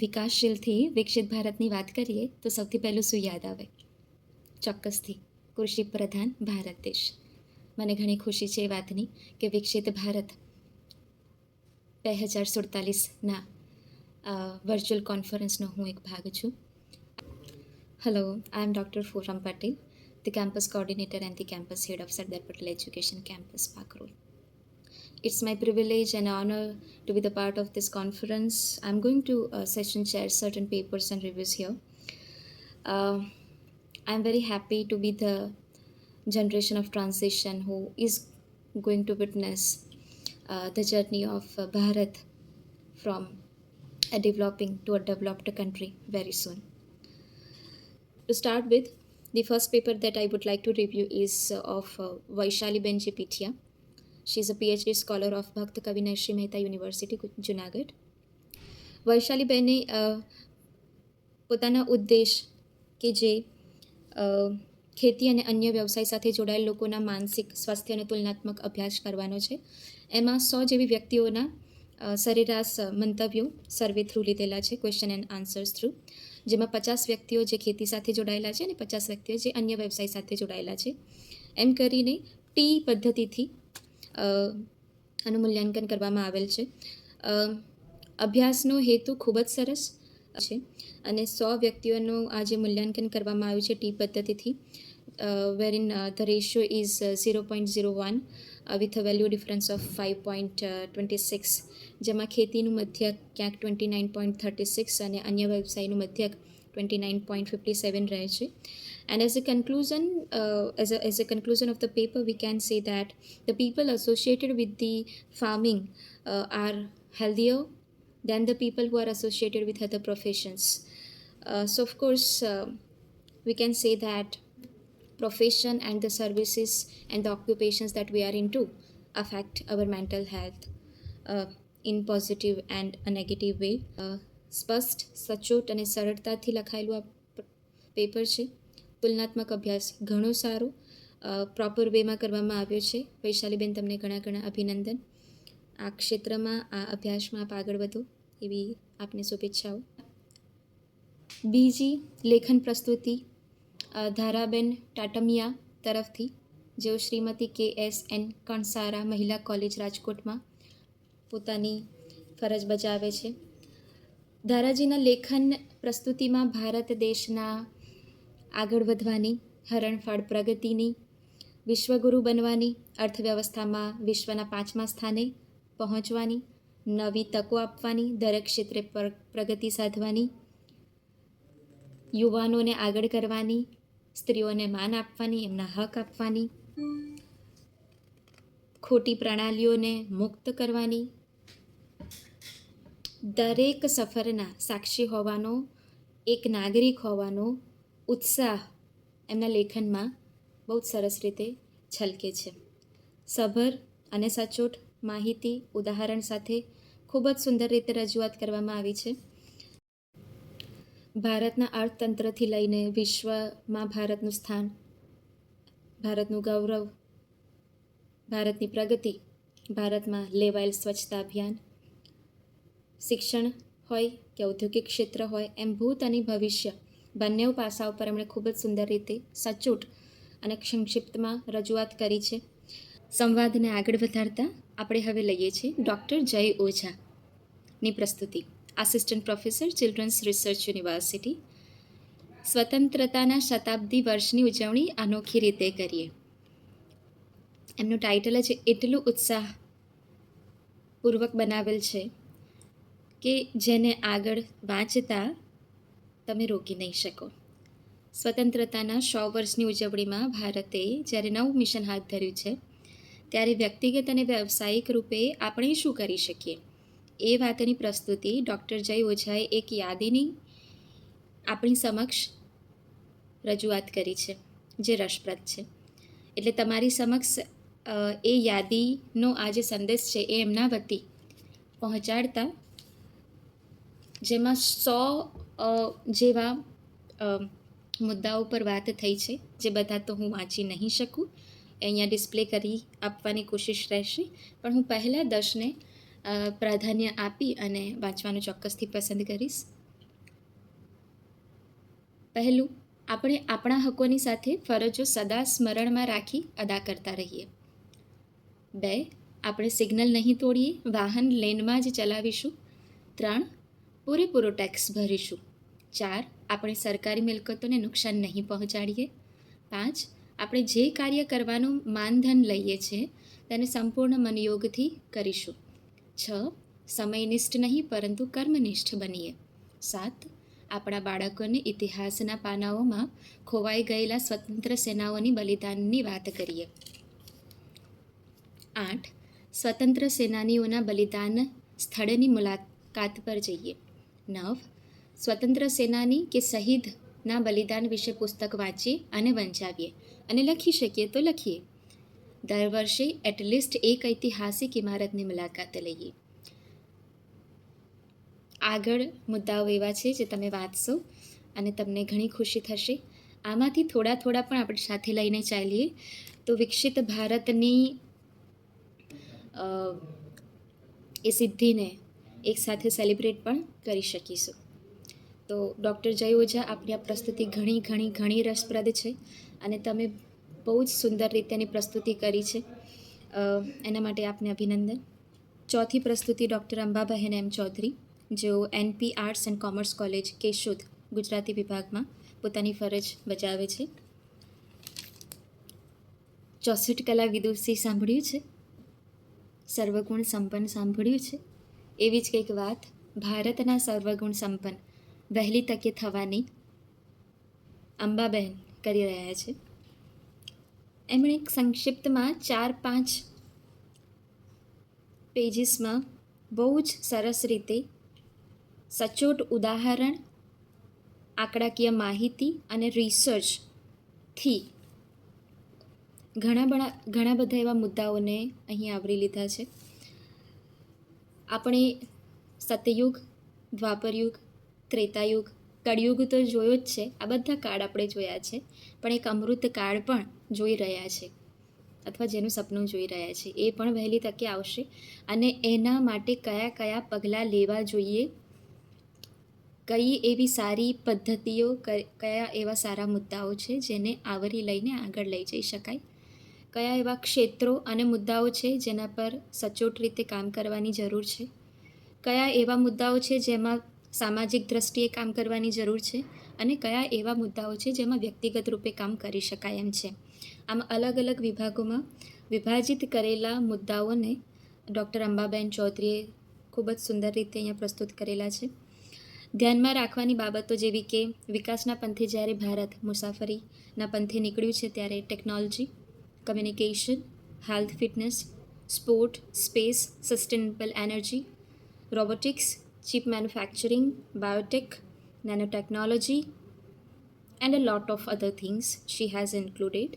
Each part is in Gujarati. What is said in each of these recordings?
વિકાસશીલથી વિકસિત ભારતની વાત કરીએ તો સૌથી પહેલું શું યાદ આવે? ચોક્કસથી કૃષિ પ્રધાન ભારત દેશ. મને ઘણી ખુશી છે એ વાતની કે વિકસિત ભારત 2047ના વર્ચ્યુઅલ કોન્ફરન્સનો હું એક ભાગ છું. Hello, I am doctor Foram Patel, the campus coordinator and the campus head of Sardar Patel Education Campus, Pakrul. It's my privilege and honor to be the part of this conference. I'm going to session share certain papers and reviews here. I'm very happy to be the generation of transition who is going to witness the journey of Bharat from a developing to a developed country very soon. To start with, the first paper that I would like to review is of Vaishali Benji Pithia. She is a PhD scholar of Bhakt Kavinay Shri Mehta University, Junagadh. Vaishali બેને પોતાના ઉદ્દેશ કે જે ખેતી અને અન્ય વ્યવસાય સાથે જોડાયેલ લોકોના માનસિક સ્વાસ્થ્ય અને તુલનાત્મક અભ્યાસ કરવાનો છે. એમાં 100 જેવી વ્યક્તિઓના સરેરાશ મંતવ્યો સર્વે થ્રુ લીધેલા છે, ક્વેશ્ચન એન્ડ આન્સર્સ થ્રુ, જેમાં 50 વ્યક્તિઓ જે ખેતી સાથે જોડાયેલા છે અને 50 વ્યક્તિઓ જે અન્ય વ્યવસાય સાથે જોડાયેલા છે. એમ કરીને ટી પદ્ધતિથી આનું મૂલ્યાંકન કરવામાં આવેલ છે. અભ્યાસનો હેતુ ખૂબ જ સરસ છે અને 100 વ્યક્તિઓનું આ જે મૂલ્યાંકન કરવામાં આવ્યું છે ટી પદ્ધતિથી, wherein the ratio is 0.01 with a value difference of 5.26, જેમાં ખેતીનું મધ્યક ક્યાંક 29.36 અને અન્ય વ્યવસાયનું મધ્યક 29.57 રહે છે. And as a conclusion of the paper, we can say that the people associated with the farming are healthier than the people who are associated with other professions. So of course, we can say that profession and the services and the occupations that we are into affect our mental health in positive and a negative way. સ્પષ્ટ, સચોટ અને સરળતાથી લખાયેલું આ પેપર છે. તુલનાત્મક અભ્યાસ ઘણો સારો પ્રોપર વેમાં કરવામાં આવ્યો છે. વૈશાલીબેન, તમને ઘણા ઘણા અભિનંદન. આ ક્ષેત્રમાં, આ અભ્યાસમાં આપ આગળ વધો એવી આપને શુભેચ્છાઓ. બીજી લેખન પ્રસ્તુતિ ધારાબેન ટાટમિયા તરફથી, જેઓ શ્રીમતી KSN કણસારા મહિલા કોલેજ રાજકોટમાં પોતાની ફરજ બજાવે છે. ધારાજીના લેખન પ્રસ્તુતિમાં ભારત દેશના આગળ વધવાની, હરણફાળ પ્રગતિની, વિશ્વગુરુ બનવાની, અર્થવ્યવસ્થામાં વિશ્વના 5મા સ્થાને પહોંચવાની, નવી તકો આપવાની, દરેક ક્ષેત્રે પ્રગતિ સાધવાની, યુવાનોને આગળ કરવાની, સ્ત્રીઓને માન આપવાની, એમના હક આપવાની, ખોટી પ્રણાલીઓને મુક્ત કરવાની, દરેક સફરના સાક્ષી હોવાનો, એક નાગરિક હોવાનો ઉત્સાહ એમના લેખનમાં બહુ જ સરસ રીતે છલકે છે. સભર અને સચોટ માહિતી, ઉદાહરણ સાથે ખૂબ જ સુંદર રીતે રજૂઆત કરવામાં આવી છે. ભારતના અર્થતંત્રથી લઈને વિશ્વમાં ભારતનું સ્થાન, ભારતનું ગૌરવ, ભારતની પ્રગતિ, ભારતમાં લેવાયેલ સ્વચ્છતા અભિયાન, શિક્ષણ હોય કે ઔદ્યોગિક ક્ષેત્ર હોય, એમ ભૂત અને ભવિષ્ય બંને પાસાઓ પર એમણે ખૂબ જ સુંદર રીતે સચોટ અને સંક્ષિપ્તમાં રજૂઆત કરી છે. સંવાદને આગળ વધારતા આપણે હવે લઈએ છીએ ડૉક્ટર જય ઓઝાની પ્રસ્તુતિ. Assistant professor, children's research university. સ્વતંત્રતાના શતાબ્દી વર્ષની ઉજવણી અનોખી રીતે કરીએ. એમનું ટાઇટલ જ એટલું ઉત્સાહપૂર્વક બનાવેલ છે કે જેને આગળ વાંચતા તમે રોકી નહીં શકો. સ્વતંત્રતાના 100 વર્ષની ઉજવણીમાં ભારતે જ્યારે નવું મિશન હાથ ધર્યું છે, ત્યારે વ્યક્તિગત અને વ્યવસાયિક રૂપે આપણે શું કરી શકીએ એ વાતની પ્રસ્તુતિ ડૉક્ટર જય ઓઝાએ એક યાદીની આપણી સમક્ષ રજૂઆત કરી છે, જે રસપ્રદ છે. એટલે તમારી સમક્ષ એ યાદીનો આ જે સંદેશ છે એ એમના વતી પહોંચાડતા, જેમાં 100 જેવા મુદ્દાઓ પર વાત થઈ છે, જે બધા તો હું વાંચી નહીં શકું, અહીંયા ડિસ્પ્લે કરી આપવાની કોશિશ રહેશે, પણ હું પહેલાં 10ને પ્રાધાન્ય આપી અને વાંચવાનું ચોક્કસથી પસંદ કરીશ. પહેલું, આપણે આપણા હકોની સાથે ફરજો સદા સ્મરણમાં રાખી અદા કરતા રહીએ. 2, આપણે સિગ્નલ નહીં તોડીએ, વાહન લેનમાં જ ચલાવીશું. 3, પૂરેપૂરો ટેક્સ ભરીશું. 4, આપણે સરકારી મિલકતોને નુકસાન નહીં પહોંચાડીએ. 5, આપણે જે કાર્ય કરવાનું માનધન લઈએ છીએ તેને સંપૂર્ણ મનયોગથી કરીશું. 6, સમયનિષ્ઠ નહીં પરંતુ કર્મનિષ્ઠ બનીએ. 7, આપણા બાળકોને ઇતિહાસના પાનાઓમાં ખોવાઈ ગયેલા સ્વતંત્ર સેનાઓની બલિદાનની વાત કરીએ. 8, સ્વતંત્ર સેનાનીઓના બલિદાન સ્થળની મુલાકાત પર જઈએ. 9, સ્વતંત્ર સેનાની કે શહીદના બલિદાન વિશે પુસ્તક વાંચીએ અને વંચાવીએ, અને લખી શકીએ તો લખીએ. દર વર્ષે એટલીસ્ટ એક ઐતિહાસિક ઇમારતની મુલાકાત લઈએ. આગળ મુદ્દાઓ એવા છે જે તમે વાંચશો અને તમને ઘણી ખુશી થશે. આમાંથી થોડા થોડા પણ આપણે સાથે લઈને ચાલીએ તો વિકસિત ભારતની એ સિદ્ધિને એકસાથે સેલિબ્રેટ પણ કરી શકીશું. તો ડૉક્ટર જય ઓઝા, આપણી આ પ્રસ્તુતિ ઘણી રસપ્રદ છે અને તમે બહુ જ સુંદર રીતે એની પ્રસ્તુતિ કરી છે. એના માટે આપને અભિનંદન. ચોથી પ્રસ્તુતિ ડૉક્ટર અંબાબહેન એમ ચૌધરી, જેઓ NP arts and commerce college Keshod Gujarati વિભાગમાં પોતાની ફરજ બજાવે છે. 64 કલા વિદુષી સાંભળ્યું છે, સર્વગુણ સંપન્ન સાંભળ્યું છે. એવી જ કંઈક વાત ભારતના સર્વગુણ સંપન્ન વહેલી તકે થવાની અંબાબહેન કરી રહ્યા છે. એમણે એક સંક્ષિપ્તમાં 4-5 પેજીસમાં બહુ જ સરસ રીતે સચોટ ઉદાહરણ, આંકડાકીય માહિતી અને રિસર્ચથી ઘણા બધા એવા મુદ્દાઓને અહીં આવરી લીધા છે. આપણે સતયુગ, દ્વાપરયુગ, ત્રેતાયુગ, કળિયુગ તો જોયો જ છે. આ બધા કાળ આપણે જોયા છે, પણ એક અમૃત કાળ પણ જોઈ રહ્યા છે, અથવા જેનું સપનું જોઈ રહ્યા છે. એ પણ વહેલી તકે આવશે અને એના માટે કયા કયા પગલાં લેવા જોઈએ, કઈ એવી સારી પદ્ધતિઓ, કયા એવા સારા મુદ્દાઓ છે જેને આવરી લઈને આગળ લઈ જઈ શકાય, કયા એવા ક્ષેત્રો અને મુદ્દાઓ છે જેના પર સચોટ રીતે કામ કરવાની જરૂર છે, કયા એવા મુદ્દાઓ છે જેમાં સામાજિક દ્રષ્ટિએ કામ કરવાની જરૂર છે, અને કયા એવા મુદ્દાઓ છે જેમાં વ્યક્તિગત રૂપે કામ કરી શકાય એમ છે. આમ અલગ અલગ વિભાગોમાં વિભાજિત કરેલા મુદ્દાઓને ડૉક્ટર અંબાબહેન ચૌધરીએ ખૂબ જ સુંદર રીતે અહીંયા પ્રસ્તુત કરેલા છે. ધ્યાનમાં રાખવાની બાબતો જેવી કે વિકાસના પંથે જ્યારે ભારત મુસાફરીના પંથે નીકળ્યું છે ત્યારે technology, communication, health fitness, sport, space, sustainable energy, robotics, chip manufacturing, biotech, nanotechnology, and a lot of other things she has included.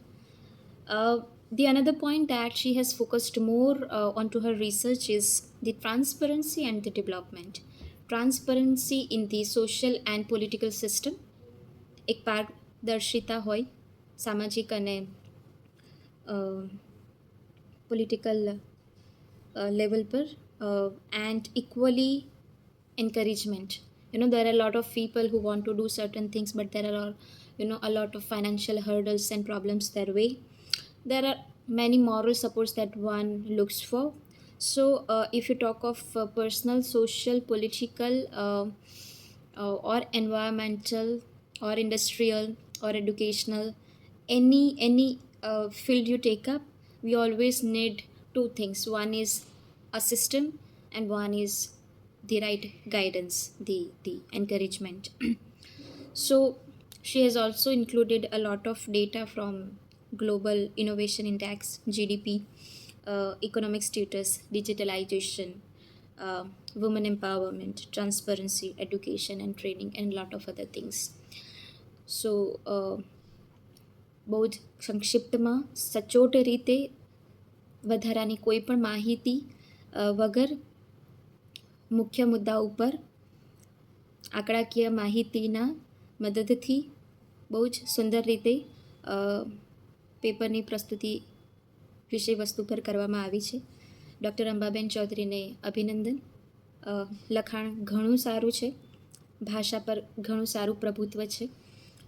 The another point that she has focused more onto her research is the transparency and the development. Transparency in the social and political system. એક પારદર્શિતા હોય સામાજિક અને પોલિટિકલ લેવલ પર, and equally encouragement. There are a lot of people who want to do certain things, but there are a lot of financial hurdles and problems their way. There are many moral supports that one looks for. So if you talk of personal, social, political, or environmental, or industrial, or educational, any field you take up, we always need two things. One is a system, and one is the right guidance, the encouragement. So she has also included a lot of data from Global Innovation Index, GDP, economic status, digitalization, women empowerment, transparency, education and training, and a lot of other things. So બહુ જ સંક્ષિપ્તમાં સચોટ રીતે વધારાની કોઈ પણ માહિતી વગર મુખ્ય મુદ્દા ઉપર આંકડાકીય માહિતીના મદદથી બહુ જ સુંદર રીતે પેપરની પ્રસ્તુતિ વિષય વસ્તુ પર કરવામાં આવી છે. ડૉક્ટર અંબાબેન ચૌધરીને અભિનંદન. લખાણ ઘણું સારું છે, ભાષા પર ઘણું સારું પ્રભુત્વ છે,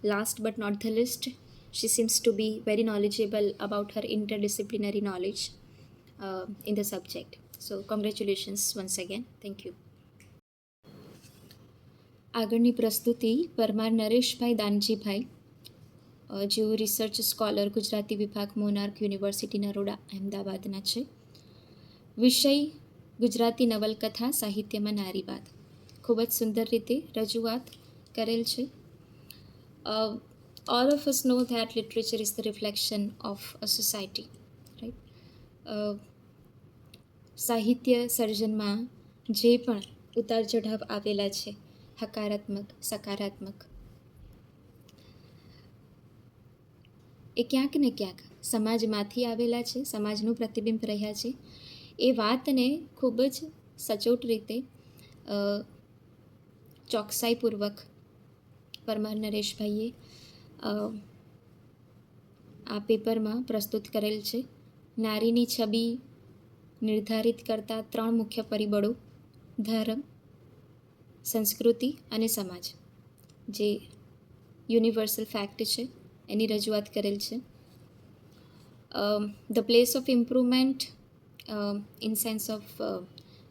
Last but not the least, she seems to be very knowledgeable about her interdisciplinary knowledge in the subject. So congratulations once again. Thank you. આગળની પ્રસ્તુતિ પરમાર નરેશભાઈ દાનજીભાઈ, જેઓ રિસર્ચ સ્કોલર, ગુજરાતી વિભાગ, મોનાર્ક યુનિવર્સિટી નરોડા, અહેમદાબાદના છે. વિષય ગુજરાતી નવલકથા સાહિત્યમાં નારીવાદ. ખૂબ જ સુંદર રીતે રજૂઆત કરેલ છે. All of us know that literature is the reflection of a society, right? સાહિત્ય સર્જનમાં જે પણ ઉતાર ચઢાવ આવેલા છે, હકારાત્મક, સકારાત્મક, એ ક્યાંક ને ક્યાંક સમાજમાંથી આવેલા છે, સમાજનું પ્રતિબિંબ રહ્યા છે. એ વાતને ખૂબ જ સચોટ રીતે, ચોકસાઈપૂર્વક પરમાર નરેશભાઈએ આ પેપરમાં પ્રસ્તુત કરેલ છે. નારીની છબી નિર્ધારિત કરતા 3 મુખ્ય પરિબળો, ધર્મ, સંસ્કૃતિ અને સમાજ, જે યુનિવર્સલ ફેક્ટ છે, એની રજૂઆત કરેલ છે. The place of improvement in sense of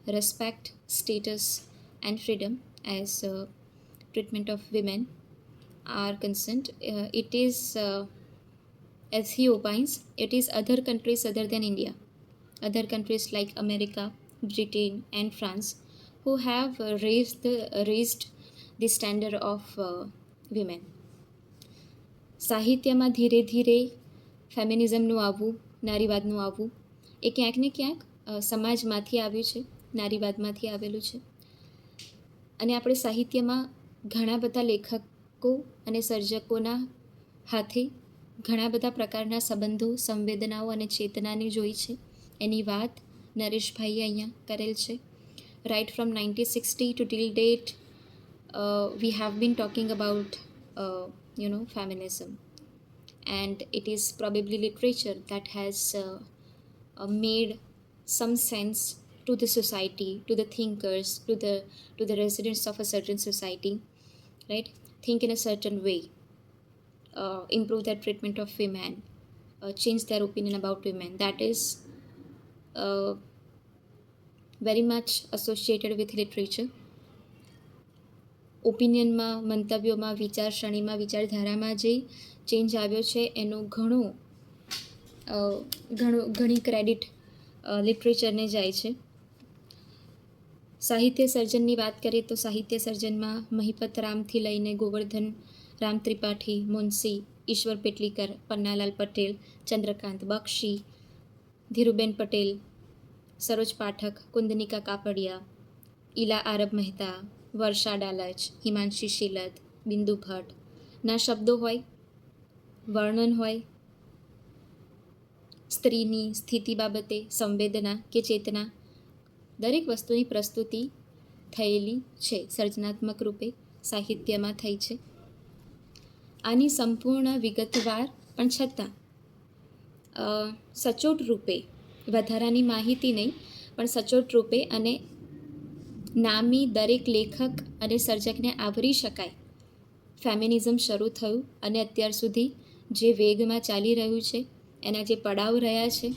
respect, status and freedom as treatment of women are concerned. It is, as he opines, it is other countries other than India, other countries like America, Britain and France, who have raised the standard of women. સાહિત્યમાં ધીરે ધીરે ફેમિનિઝમનું આવવું, નારીવાદનું આવવું, એ ક્યાંક ને ક્યાંક સમાજમાંથી આવ્યું છે, નારીવાદમાંથી આવેલું છે. અને આપણે સાહિત્યમાં ઘણા બધા લેખકો અને સર્જકોના હાથે ઘણા બધા પ્રકારના સંબંધો, સંવેદનાઓ અને ચેતનાને જોઈ છે. એની વાત નરેશભાઈએ અહીંયા કરેલ છે. Right from 1960 to till date, we have been talking about feminism, and it is probably literature that has made some sense to the society, to the thinkers, to the residents of a certain society, right? Think in a certain way, improve their treatment of women, change their opinion about women. That is very much associated with literature. ઓપિનિયનમાં, મંતવ્યોમાં, વિચારસરણીમાં, વિચારધારામાં જે ચેન્જ આવ્યો છે, એનું ઘણી ક્રેડિટ લિટરેચરને જાય છે. સાહિત્ય સર્જનની વાત કરીએ તો સાહિત્ય સર્જનમાં મહિપત રામથી લઈને ગોવર્ધન રામ ત્રિપાઠી, મુનશી, ઈશ્વર પેટલીકર, પન્નાલાલ પટેલ, ચંદ્રકાંત બક્ષી, ધીરુબેન પટેલ, સરોજ પાઠક, કુંદનિકા કાપડિયા, ઈલા આરબ મહેતા, વર્ષા ડાલચ, હિમાંશી શીલત, બિંદુ ભટ્ટ ના શબ્દો હોય, વર્ણન હોય, સ્ત્રીની સ્થિતિ બાબતે સંવેદના કે ચેતના, દરેક વસ્તુની પ્રસ્તુતિ થયેલી છે, સર્જનાત્મક રૂપે સાહિત્યમાં થઈ છે. આની સંપૂર્ણ વિગતવાર પણ છતાં સચોટ રૂપે, વધારાની માહિતી નહીં પણ સચોટ રૂપે અને નામી દરેક લેખક અને સર્જકને આવરી શકાય, ફેમિનિઝમ શરૂ થયું અને અત્યાર સુધી જે વેગમાં ચાલી રહ્યું છે, એના જે પડાવ રહ્યા છે,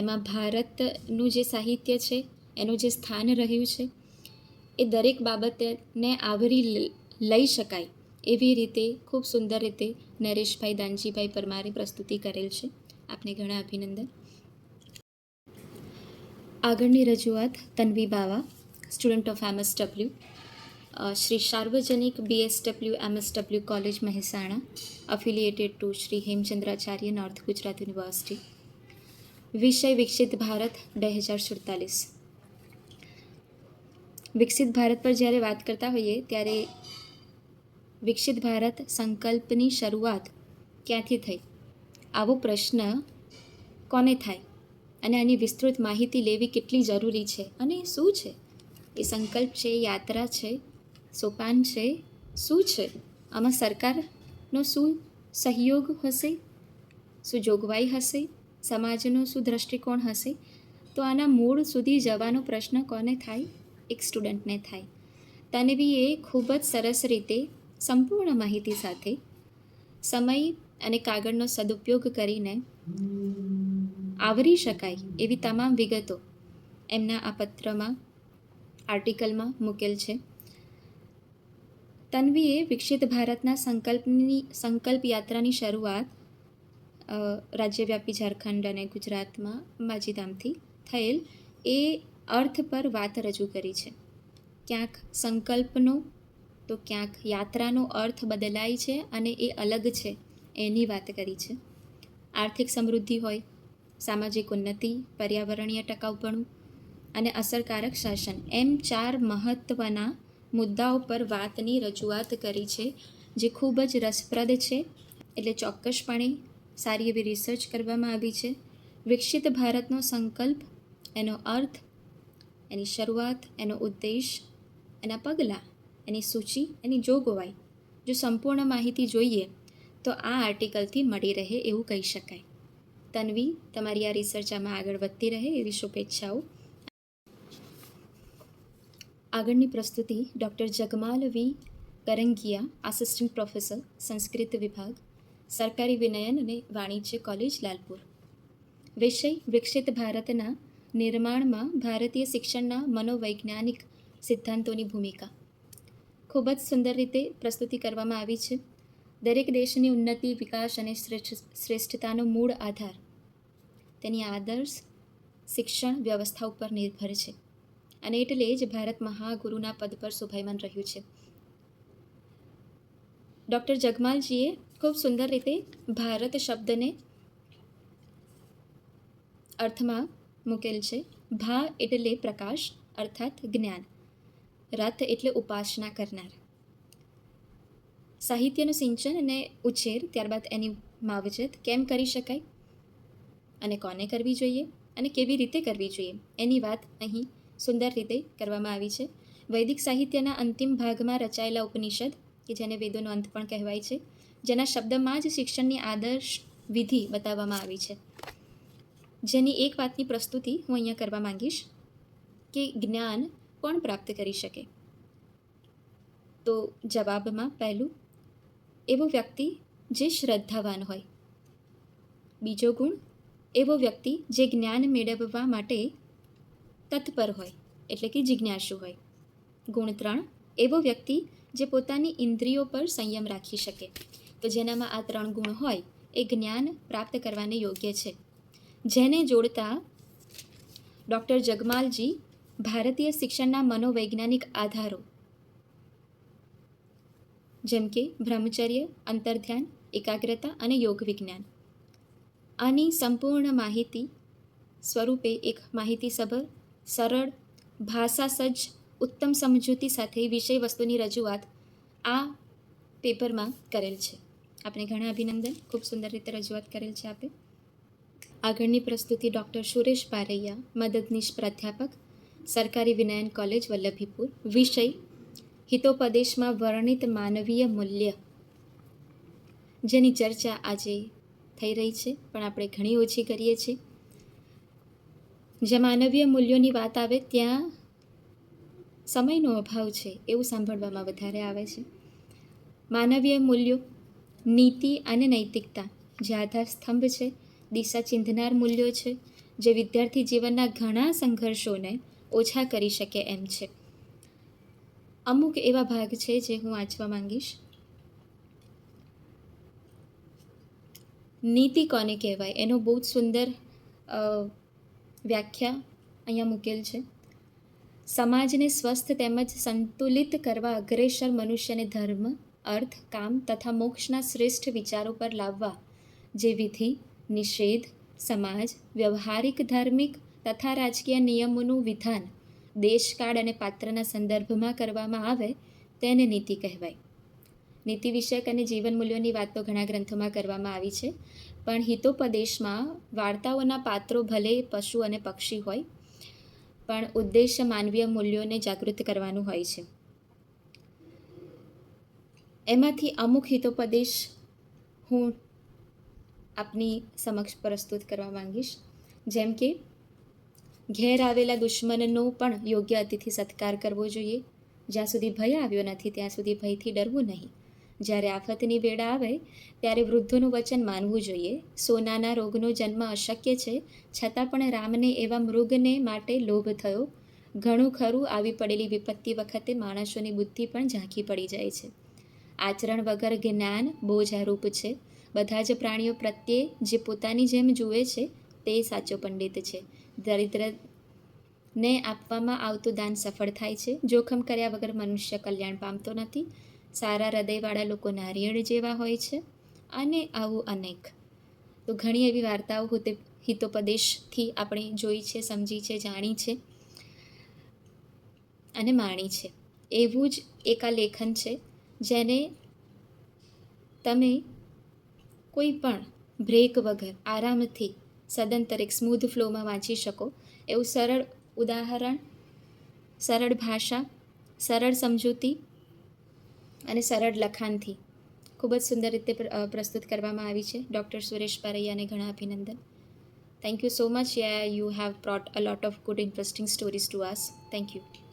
એમાં ભારતનું જે સાહિત્ય છે, એનું જે સ્થાન રહ્યું છે, એ દરેક બાબતને આવરી લઈ શકાય એવી રીતે ખૂબ સુંદર રીતે નરેશભાઈ દાનજીભાઈ પરમારે પ્રસ્તુતિ કરેલ છે. આપને ઘણા અભિનંદન. આગળની રજૂઆત તન્વી બાવા, student of MSW, Shri Sarvajanik BSW MSW college Mehsana, affiliated to Shri Hemchandracharya north Gujarat university. વિષય વિકસિત ભારત 2047. વિકસિત ભારત પર જ્યારે વાત કરતા હોઈએ ત્યારે વિકસિત ભારત સંકલ્પની શરૂઆત ક્યાંથી થઈ, આવો પ્રશ્ન કોને થાય અને આની વિસ્તૃત માહિતી લેવી કેટલી જરૂરી છે અને શું છે એ સંકલ્પ છે, યાત્રા છે, સોપાન છે, શું છે, આમાં સરકારનો શું સહયોગ હશે, શું જોગવાઈ હશે, સમાજનો શું દૃષ્ટિકોણ હશે. તો આના મૂળ સુધી જવાનો પ્રશ્ન કોને થાય? એક સ્ટુડન્ટને થાય. તન્વીએ ખૂબ જ સરસ રીતે સંપૂર્ણ માહિતી સાથે સમય અને કાગળનો સદુપયોગ કરીને આવરી શકાય એવી તમામ વિગતો એમના આ પત્રમાં આર્ટિકલમાં મૂકેલ છે. તન્વીએ વિકસિત ભારતના સંકલ્પ યાત્રાની શરૂઆત રાજ્યવ્યાપી ઝારખંડ અને ગુજરાતમાં અંબાજીધામથી થયેલ એ અર્થ પર વાત રજૂ કરી છે. ક્યાંક સંકલ્પનો તો ક્યાંક યાત્રાનો અર્થ બદલાય છે અને એ અલગ છે એની વાત કરી છે. આર્થિક સમૃદ્ધિ હોય, સામાજિક ઉન્નતિ, પર્યાવરણીય ટકાઉપણું અને અસરકારક શાસન એમ 4 મહત્ત્વના મુદ્દાઓ પર વાતની રજૂઆત કરી છે, જે ખૂબ જ રસપ્રદ છે. એટલે ચોક્કસપણે સારી એવી રિસર્ચ કરવામાં આવી છે. વિકસિત ભારતનો સંકલ્પ, એનો અર્થ, એની શરૂઆત, એનો ઉદ્દેશ, એના પગલાં, એની સૂચિ, એની જોગવાઈ, જો સંપૂર્ણ માહિતી જોઈએ તો આ આર્ટિકલથી મળી રહે એવું કહી શકાય. તન્વી, તમારી આ રિસર્ચ આમાં આગળ વધતી રહે એવી શુભેચ્છાઓ. આગળની પ્રસ્તુતિ ડૉક્ટર જગમાલ વી કરંગિયા, આસિસ્ટન્ટ પ્રોફેસર, સંસ્કૃત વિભાગ, સરકારી વિનયન અને વાણિજ્ય કોલેજ, લાલપુર. વિષય: વિકસિત ભારતના નિર્માણમાં ભારતીય શિક્ષણના મનોવૈજ્ઞાનિક સિદ્ધાંતોની ભૂમિકા. ખૂબ જ સુંદર રીતે પ્રસ્તુતિ કરવામાં આવી છે. દરેક દેશની ઉન્નતિ, વિકાસ અને શ્રેષ્ઠતાનો મૂળ આધાર તેની આદર્શ શિક્ષણ વ્યવસ્થા ઉપર નિર્ભર છે અને એટલે જ ભારત મહાગુરુના પદ પર શોભાયમાન રહ્યું છે. ડૉક્ટર જગમાલજીએ ખૂબ સુંદર રીતે ભારત શબ્દને અર્થમાં મૂકેલ છે. ભા એટલે પ્રકાશ અર્થાત જ્ઞાન, રથ એટલે ઉપાસના કરનાર. સાહિત્યનું સિંચન અને ઉછેર, ત્યારબાદ એની માવજત કેમ કરી શકાય અને કોને કરવી જોઈએ અને કેવી રીતે કરવી જોઈએ એની વાત અહીં સુંદર રીતે કરવામાં આવી છે. વૈદિક સાહિત્યના અંતિમ ભાગમાં રચાયેલા ઉપનિષદ, કે જેને વેદોનો અંત પણ કહેવાય છે, જેના શબ્દમાં જ શિક્ષણની આદર્શ વિધિ બતાવવામાં આવી છે. જેની એક વાતની પ્રસ્તુતિ હું અહીંયા કરવા માંગીશ કે જ્ઞાન કોણ પ્રાપ્ત કરી શકે. તો જવાબમાં પહેલું, એવો વ્યક્તિ જે શ્રદ્ધાવાન હોય. બીજો ગુણ, એવો વ્યક્તિ જે જ્ઞાન મેળવવા માટે તત્પર હોય, એટલે કે જિજ્ઞાસુ હોય. ગુણ 3, એવો વ્યક્તિ જે પોતાની ઇન્દ્રિયો પર સંયમ રાખી શકે. તો જેનામાં આ 3 ગુણ હોય એ જ્ઞાન પ્રાપ્ત કરવાને યોગ્ય છે. જેને જોડતા ડૉક્ટર જગમાલજી ભારતીય શિક્ષણના મનોવૈજ્ઞાનિક આધારો જેમ કે બ્રહ્મચર્ય, અંતર્ધ્યાન, એકાગ્રતા અને યોગ વિજ્ઞાન આની સંપૂર્ણ માહિતી સ્વરૂપે એક માહિતીસભર, સરળ, ભાષાસજ્જ, ઉત્તમ સમજૂતી સાથે વિષય વસ્તુની રજૂઆત આ પેપરમાં કરેલ છે. આપણે ઘણા અભિનંદન. ખૂબ સુંદર રીતે રજૂઆત કરેલ છે આપે. આગળની પ્રસ્તુતિ ડૉક્ટર સુરેશ પારૈયા, મદદનીશ પ્રાધ્યાપક, સરકારી વિનયન કોલેજ, વલ્લભીપુર. વિષય: હિતોપદેશમાં વર્ણિત માનવીય મૂલ્ય, જેની ચર્ચા આજે થઈ રહી છે પણ આપણે ઘણી ઓછી કરીએ છીએ. જ્યાં માનવીય મૂલ્યોની વાત આવે ત્યાં સમયનો અભાવ છે એવું સાંભળવામાં વધારે આવે છે. માનવીય મૂલ્યો, નીતિ અને નૈતિકતા જે આધાર સ્તંભ છે, દિશા ચિંધનાર મૂલ્યો છે, જે વિદ્યાર્થી જીવનના ઘણા સંઘર્ષોને ઓછા કરી શકે એમ છે. અમુક એવા ભાગ છે જે હું વાંચવા માંગીશ. નીતિ કોને કહેવાય એનો બહુ જ સુંદર વ્યાખ્યા અહીંયા મૂકેલ છે. સમાજને સ્વસ્થ તેમજ સંતુલિત કરવા અગ્રેસર મનુષ્યને ધર્મ, અર્થ, કામ તથા મોક્ષના શ્રેષ્ઠ વિચારો પર લાવવા જે વિધિ, નિષેધ, સમાજ, વ્યવહારિક, ધાર્મિક તથા રાજકીય નિયમોનું વિધાન દેશકાળ અને પાત્રના સંદર્ભમાં કરવામાં આવે તેને નીતિ કહેવાય. નીતિ વિષયક અને જીવન મૂલ્યોની વાત તો ઘણા ગ્રંથોમાં કરવામાં આવી છે, પણ હિતોપદેશમાં વાર્તાઓના પાત્રો ભલે પશુ અને પક્ષી હોય, પણ ઉદ્દેશ્ય માનવીય મૂલ્યોને જાગૃત કરવાનું હોય છે. એમાંથી અમુક હિતોપદેશ હું આપની સમક્ષ પ્રસ્તુત કરવા માંગીશ. જેમ કે ઘેર આવેલા દુશ્મનનો પણ યોગ્ય અતિથિ સત્કાર કરવો જોઈએ. જ્યાં સુધી ભય આવ્યો નથી ત્યાં સુધી ભયથી ડરવું નહીં. જ્યારે આફતની વેળા આવે ત્યારે વૃદ્ધોનું વચન માનવું જોઈએ. સોનાના રોગનો જન્મ અશક્ય છે, છતાં પણ રામને એવા મૃગને માટે લોભ થયો. ઘણું ખરું, આવી પડેલી વિપત્તિ વખતે માણસોની બુદ્ધિ પણ ઝાંખી પડી જાય છે. આચરણ વગર જ્ઞાન બોજારૂપ છે. બધા જ પ્રાણીઓ પ્રત્યે જે પોતાની જેમ જુએ છે તે સાચો પંડિત છે. દરિદ્રને આપવામાં આવતું દાન સફળ થાય છે. જોખમ કર્યા વગર મનુષ્ય કલ્યાણ પામતો નથી. સારા હૃદયવાળા લોકો નારિયેળ જેવા હોય છે. અને આવું અનેક. તો ઘણી એવી વાર્તાઓ હિતોપદેશથી આપણે જોઈ છે, સમજી છે, જાણી છે અને માણી છે. એવું જ એક આ લેખન છે જેને તમે કોઈ પણ બ્રેક વગર આરામથી સદંતર એક સ્મૂધ ફ્લોમાં વાંચી શકો એવું સરળ ઉદાહરણ, સરળ ભાષા, સરળ સમજૂતી અને સરળ લખાણથી ખૂબ જ સુંદર રીતે પ્રસ્તુત કરવામાં આવી છે. ડૉક્ટર સુરેશ પારૈયાને ઘણા અભિનંદન. Thank you so much. Yeah, you have brought a lot of good, interesting stories to us. Thank you.